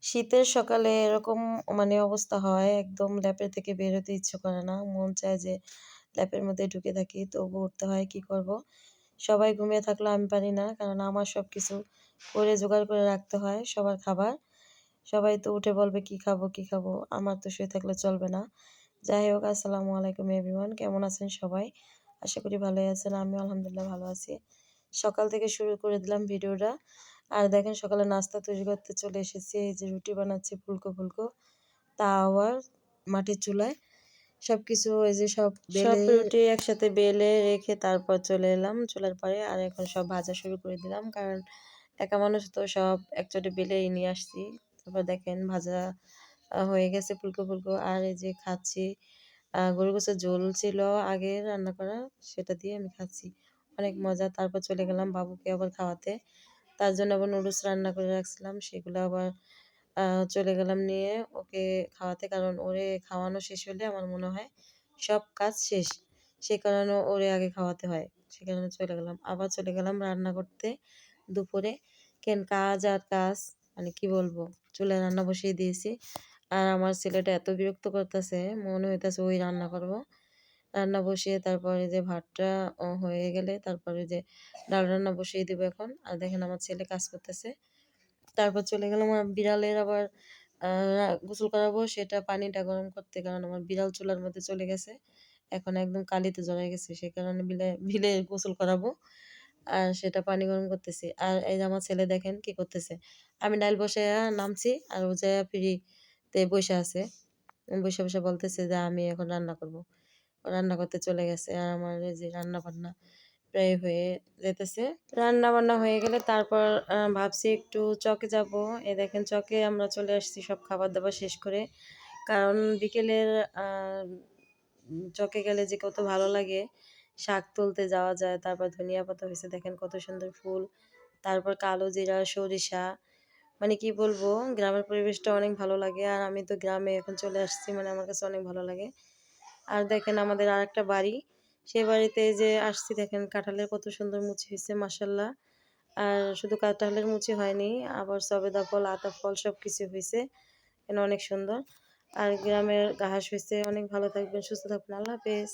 শীতের সকালে এরকম অবস্থা হয়, একদম ল্যাপের থেকে বের হতে ইচ্ছে করে না। মন চায় যে ল্যাপের মধ্যে ঢুকে থাকি, তবুও উঠতে হয়, কি করব? সবাই ঘুমিয়ে থাকলেও আমি পারি না। কারণ আমার সবকিছু করে জোগাড় করে রাখতে হয়, সবার খাবার। সবাই তো উঠে বলবে, "কি খাবো, কি খাবো?" আমার তো শুয়ে থাকলে চলবে না। যাই হোক, আসসালামু আলাইকুম এভরিওয়ান। কেমন আছেন সবাই? আশা করি ভালোই আছেন। আমিও আলহামদুলিল্লাহ ভালো আছি। সকাল থেকে শুরু করে দিলাম ভিডিওটা। আর দেখেন সকালে নাস্তা তৈরি করতে চলে এসেছি। এই যে রুটি বানাচ্ছি ফুলকো, ফুলকো। তা আবার মাটির চুলায়। সবকিছু ওই যে সব রুটি একসাথে বেলে রেখে তারপর চলে এলাম চুলার পাড়ে। আর এখন সব ভাজা শুরু করে দিলাম। কারণ একা মানুষ তো সব একচোটে বেলেই নিয়ে আসছি। তারপর দেখেন ভাজা হয়ে গেছে ফুলকো, ফুলকো। আর এই যে খাচ্ছি। গরুর গোশতের ঝোল ছিল আগে রান্না করা, সেটা দিয়ে আমি খাচ্ছি। অনেক মজা। তারপর চলে গেলাম বাবুকে আবার খাওয়াতে। তার জন্য আবার নুডলস রান্না করে রাখছিলাম। সেগুলো আবার আ চলে গেলাম নিয়ে ওকে খাওয়াতে। কারণ ওরে খাওয়ানো শেষ হলে আমার মনে হয় সব কাজ শেষ। সে কারণে ওরে আগে খাওয়াতে হয়। সে কারণে চলে গেলাম। আবার চলে গেলাম রান্না করতে দুপুরে। কাজ আর কাজ, মানে কি বলবো? চুলায় রান্না বসিয়ে দিয়েছি। আর আমার ছেলেটা এত বিরক্ত করতেছে, মনে হইতেছে ওই রান্না করব। রান্না বসিয়ে তারপরে যে ভাতটা হয়ে গেলে তারপরে যে ডাল রান্না বসিয়ে দিব এখন। আর দেখেন আমার ছেলে কাজ করতেছে। তারপর চলে গেলাম আমার বিড়ালের আবার আ গোসল করাবো, সেটা পানিটা গরম করতে। কারণ আমার বিড়াল চুলার মধ্যে চলে গেছে। এখন একদম কালিতে জড়ায় গেছে। সে কারণে বিলে গোসল করাবো। আর সেটা পানি গরম করতেছি। আর এই যে আমার ছেলে দেখেন কি করতেছে। আমি ডাইল বসাইয়া নামছি আর ও যাইয়া ফ্রিতে বইসা আছে। বইসা, বইসা বলতেছে যে আমি এখন রান্না করব। ও রান্না করতে চলে গেছে। আর আমার এই যে রান্না-বান্না প্রায় হয়ে যাইতেছে। রান্না-বান্না হয়ে গেলে তারপর ভাবছি একটু চকে যাবো। এই দেখেন চকে আমরা চলে আসছি সব খাবার-দাবার শেষ করে। কারণ বিকেলের আ চকে গেলে যে কত ভালো লাগে। শাক তুলতে যাওয়া যায়। তারপর ধনিয়া পাতা হইছে দেখেন কত সুন্দর ফুল। তারপর কালো জিরা, সরিষা, মানে কি বলবো, গ্রামের পরিবেশটা অনেক ভালো লাগে। আর আমি তো গ্রামে এখন চলে আসছি, মানে আমার কাছে অনেক ভালো লাগে। আর দেখেন আমাদের আরেকটা বাড়ি। সে বাড়িতে যে আসছি দেখেন কাঁঠালের কত সুন্দর মুচি হইছে মাশাআল্লাহ। আর শুধু কাঁঠালের মুচি হয়নি, আবার সবেদা ফল, আতা ফল সবকিছু হইছে। এখানে অনেক সুন্দর। আর গ্রামের ঘাস হইছে। অনেক ভালো থাকবেন, সুস্থ থাকবেন। আল্লাহ হাফেজ।